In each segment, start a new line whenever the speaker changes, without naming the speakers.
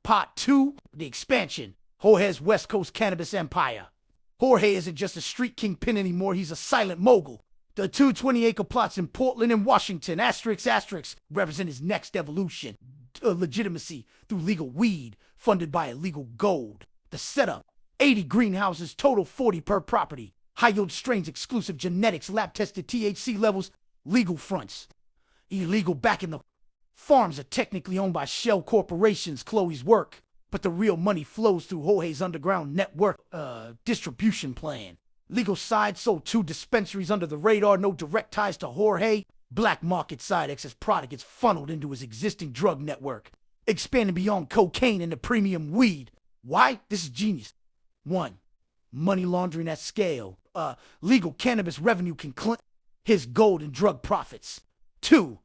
Part 2, the expansion. Jorge's West Coast cannabis empire. Jorge isn't just a street kingpin anymore, he's a silent mogul. The 220-acre plots in Portland and Washington, asterisk, represent his next evolution. Legitimacy through legal weed, funded by illegal gold. The setup, 80 greenhouses, total 40 per property. High-yield strains, exclusive genetics, lab-tested THC levels, legal fronts. Illegal back in the farms are technically owned by shell corporations, Chloe's work. But the real money flows through Jorge's underground network distribution plan. Legal side sold 2 dispensaries under the radar, no direct ties to Jorge. Black market side excess product gets funneled into his existing drug network, expanding beyond cocaine into premium weed. Why? This is genius. 1. Money laundering at scale. Legal cannabis revenue can cleanse his gold and drug profits. 2.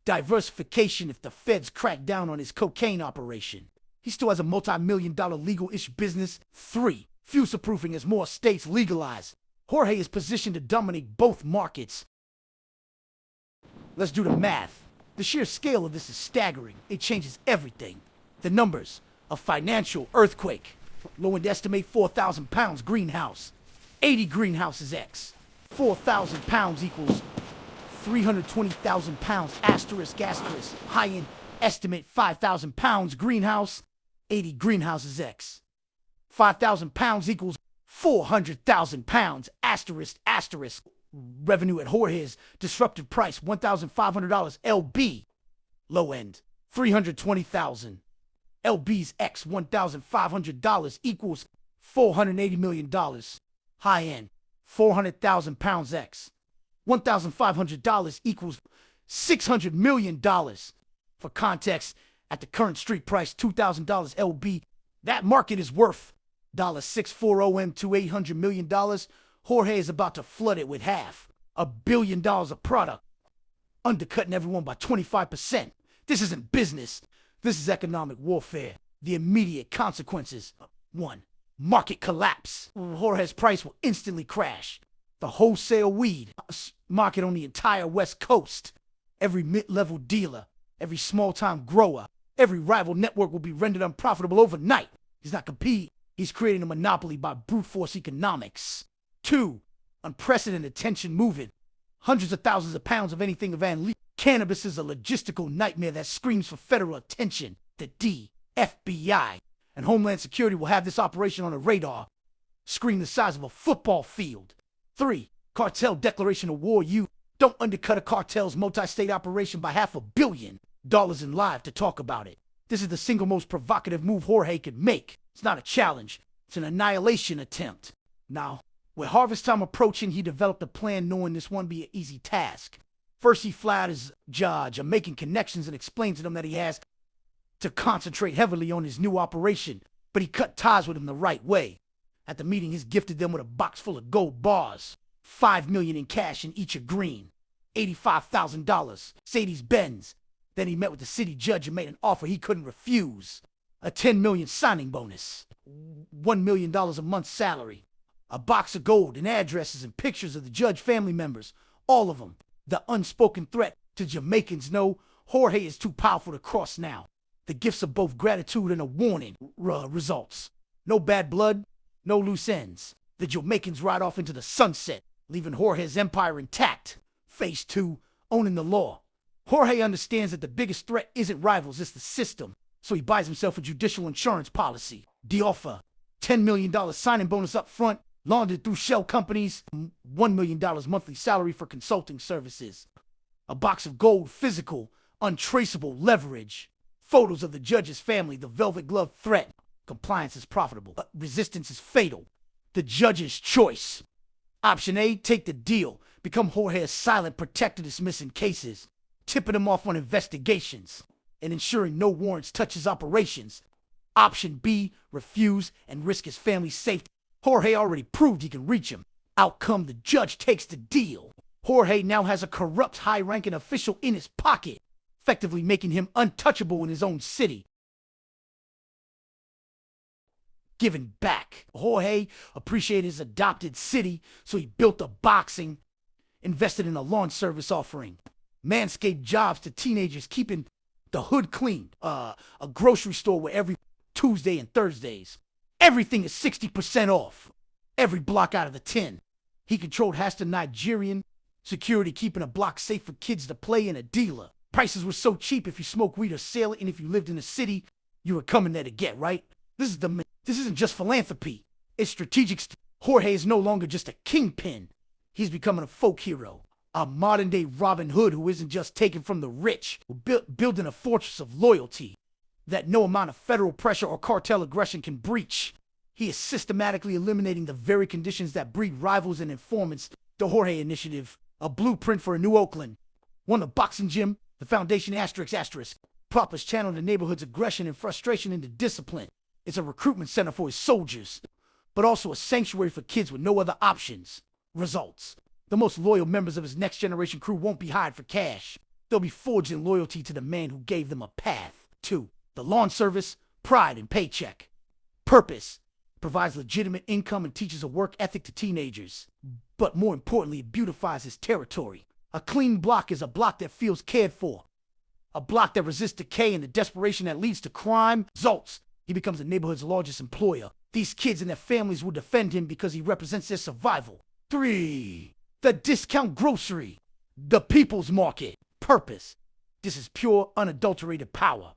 Diversification if the feds crack down on his cocaine operation. He still has a multi-million-dollar legal-ish business. 3. Future-proofing as more states legalize. Jorge is positioned to dominate both markets. Let's do the math. The sheer scale of this is staggering. It changes everything. The numbers. A financial earthquake. Low end estimate 4,000 pounds greenhouse. 80 greenhouses X. 4,000 pounds equals 320,000 pounds asterisk. High end estimate 5,000 pounds greenhouse. 80 greenhouses X. 5,000 pounds equals 400,000 pounds asterisk. Revenue at Jorge's. Disruptive price $1,500 LB. Low end 320,000. LB's X $1,500 equals $480 million. High end 400,000 pounds X. $1,500 equals $600 million. For context, at the current street price, $2,000 LB, that market is worth $640M to $800 million. Jorge is about to flood it with half, $1 billion of product, undercutting everyone by 25%. This isn't business. This is economic warfare. The immediate consequences. 1. Market collapse. Jorge's price will instantly crash. The wholesale weed market on the entire West Coast. Every mid-level dealer, every small-time grower, every rival network will be rendered unprofitable overnight. He's not competing. He's creating a monopoly by brute force economics. 2. Unprecedented tension moving. Hundreds of thousands of pounds of anything of illegal. Cannabis is a logistical nightmare that screams for federal attention. The D, FBI, and Homeland Security will have this operation on the radar. Screen the size of a football field. 3. Cartel declaration of war. You don't undercut a cartel's multi-state operation by $500 million in live to talk about it. This is the single most provocative move Jorge could make. It's not a challenge. It's an annihilation attempt. Now, with harvest time approaching, he developed a plan knowing this wouldn't be an easy task. First, he fly out his judge, making connections and explained to them that he has to concentrate heavily on his new operation, but he cut ties with him the right way. At the meeting, he's gifted them with a box full of gold bars, $5 million in cash in each of green, $85,000, Mercedes-Benz. Then he met with the city judge and made an offer he couldn't refuse. A $10 million signing bonus, $1 million a month salary, a box of gold and addresses and pictures of the judge family members, all of them. The unspoken threat to Jamaicans know Jorge is too powerful to cross now. The gifts of both gratitude and a warning results. No bad blood, no loose ends. The Jamaicans ride off into the sunset, leaving Jorge's empire intact. Phase 2, owning the law. Jorge understands that the biggest threat isn't rivals, it's the system. So he buys himself a judicial insurance policy. The offer, $10 million signing bonus up front, laundered through shell companies, $1 million monthly salary for consulting services. A box of gold, physical, untraceable leverage. Photos of the judge's family, the velvet glove threat. Compliance is profitable, but resistance is fatal. The judge's choice. Option A, take the deal. Become Jorge's silent protector dismissing cases, tipping him off on investigations, and ensuring no warrants touch his operations. Option B, refuse and risk his family's safety. Jorge already proved he can reach him. Outcome, the judge takes the deal. Jorge now has a corrupt high-ranking official in his pocket, effectively making him untouchable in his own city. Giving back. Jorge appreciated his adopted city, so he built a boxing, invested in a lawn service offering, manscaped jobs to teenagers, keeping the hood clean, a grocery store where every Tuesday and Thursdays. Everything is 60% off. Every block out of the 10. He controlled Hasta Nigerian security, keeping a block safe for kids to play in, a dealer. Prices were so cheap if you smoke weed or sail it, and if you lived in the city, you were coming there to get, right? This isn't just philanthropy. It's strategic. Jorge is no longer just a kingpin. He's becoming a folk hero. A modern-day Robin Hood who isn't just taken from the rich, building a fortress of loyalty that no amount of federal pressure or cartel aggression can breach. He is systematically eliminating the very conditions that breed rivals and informants. The Jorge Initiative, a blueprint for a new Oakland. One, the boxing gym, the foundation ***. Proppers channel the neighborhood's aggression and frustration into discipline. It's a recruitment center for his soldiers, but also a sanctuary for kids with no other options. Results. The most loyal members of his next generation crew won't be hired for cash. They'll be forged in loyalty to the man who gave them a path. 2. The lawn service, pride and paycheck. Purpose. Provides legitimate income and teaches a work ethic to teenagers. But more importantly, it beautifies his territory. A clean block is a block that feels cared for. A block that resists decay and the desperation that leads to crime. Results. He becomes the neighborhood's largest employer. These kids and their families will defend him because he represents their survival. 3. The discount grocery. The people's market. Purpose. This is pure, unadulterated power.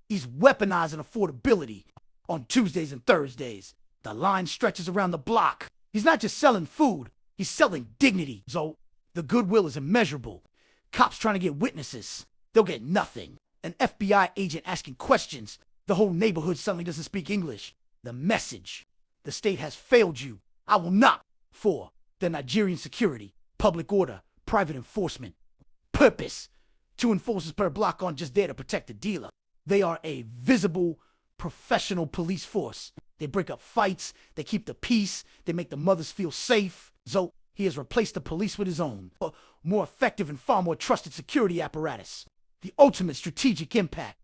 He's weaponizing affordability. On Tuesdays and Thursdays, the line stretches around the block. He's not just selling food, he's selling dignity. So the goodwill is immeasurable. Cops trying to get witnesses. They'll get nothing. An FBI agent asking questions. The whole neighborhood suddenly doesn't speak English. The message. The state has failed you. I will not. 4. The Nigerian security, public order, private enforcement. Purpose. 2 enforcers per block aren't just there to protect the dealer. They are a visible, professional police force. They break up fights, they keep the peace, they make the mothers feel safe. So he has replaced the police with his own, a more effective and far more trusted security apparatus. The ultimate strategic impact.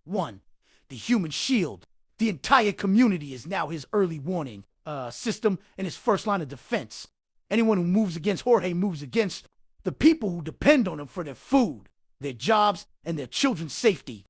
1. The human shield. The entire community is now his early warning system and his first line of defense. Anyone who moves against Jorge moves against the people who depend on him for their food, their jobs, and their children's safety.